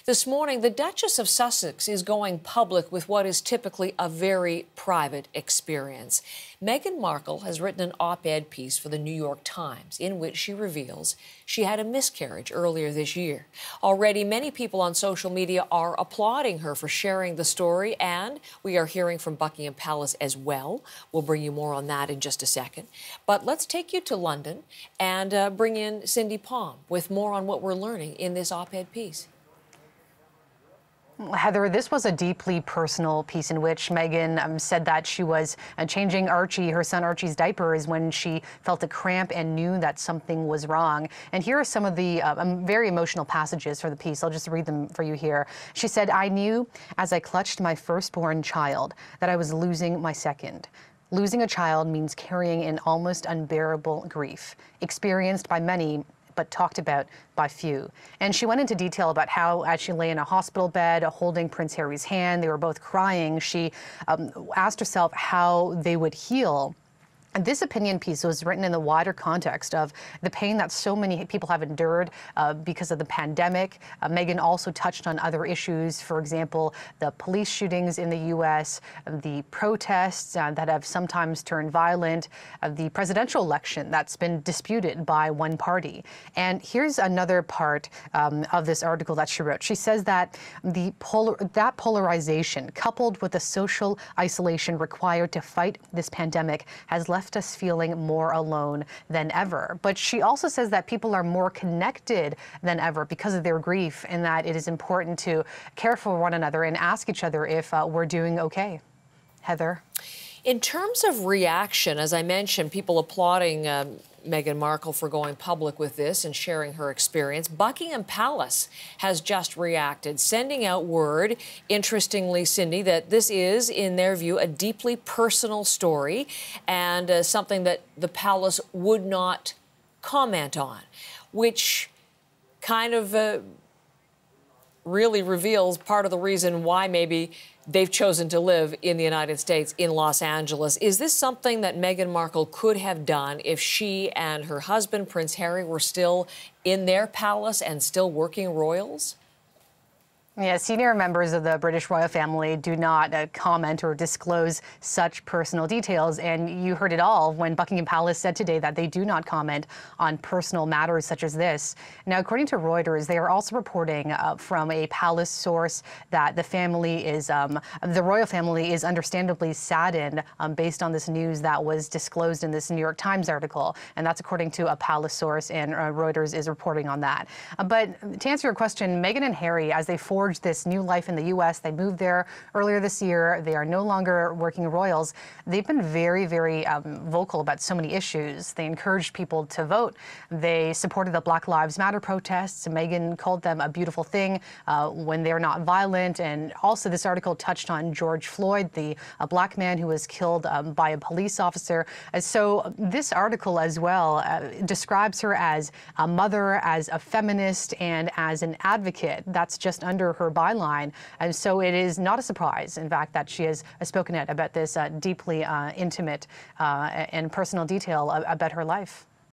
This morning, the Duchess of Sussex is going public with what is typically a very private experience. Meghan Markle has written an op-ed piece for the New York Times in which she reveals she had a miscarriage earlier this year. Already, many people on social media are applauding her for sharing the story, and we are hearing from Buckingham Palace as well. We'll bring you more on that in just a second. But let's take you to London and bring in Cindy Palm with more on what we're learning in this op-ed piece. Heather, this was a deeply personal piece in which Meghan said that she was changing Archie, her son Archie's diapers, when she felt a cramp and knew that something was wrong. And here are some of the very emotional passages for the piece. I'll just read them for you here. She said, "I knew as I clutched my firstborn child that I was losing my second. Losing a child means carrying an almost unbearable grief, experienced by many, but talked about by few." And she went into detail about how, as she lay in a hospital bed holding Prince Harry's hand, they were both crying. She asked herself how they would heal. And this opinion piece was written in the wider context of the pain that so many people have endured because of the pandemic. Meghan also touched on other issues, for example, the police shootings in the U.S., the protests that have sometimes turned violent, the presidential election that's been disputed by one party. And here's another part of this article that she wrote. She says that that polarization, coupled with the social isolation required to fight this pandemic, has left us feeling more alone than ever. But she also says that people are more connected than ever because of their grief, and that it is important to care for one another and ask each other if we're doing okay. Heather? In terms of reaction, as I mentioned, people applauding Meghan Markle for going public with this and sharing her experience. Buckingham Palace has just reacted, sending out word, interestingly, Cindy, that this is, in their view, a deeply personal story and something that the palace would not comment on, which kind of really reveals part of the reason why maybe they've chosen to live in the United States, in Los Angeles. Is this something that Meghan Markle could have done if she and her husband, Prince Harry, were still in their palace and still working royals? Yeah, senior members of the British royal family do not comment or disclose such personal details. And you heard it all when Buckingham Palace said today that they do not comment on personal matters such as this. Now, according to Reuters, they are also reporting from a palace source that the family is, the royal family is understandably saddened based on this news that was disclosed in this New York Times article. And that's according to a palace source, and Reuters is reporting on that. But to answer your question, Meghan and Harry, as they forged this new life in the U.S. They moved there earlier this year. They are no longer working royals. They've been very, very vocal about so many issues. They encouraged people to vote. They supported the Black Lives Matter protests. Meghan called them a beautiful thing when they're not violent. And also this article touched on George Floyd, a black man who was killed by a police officer. So this article as well describes her as a mother, as a feminist, and as an advocate. That's just under her byline. And so it is not a surprise, in fact, that she has spoken out about this deeply intimate and personal detail about her life.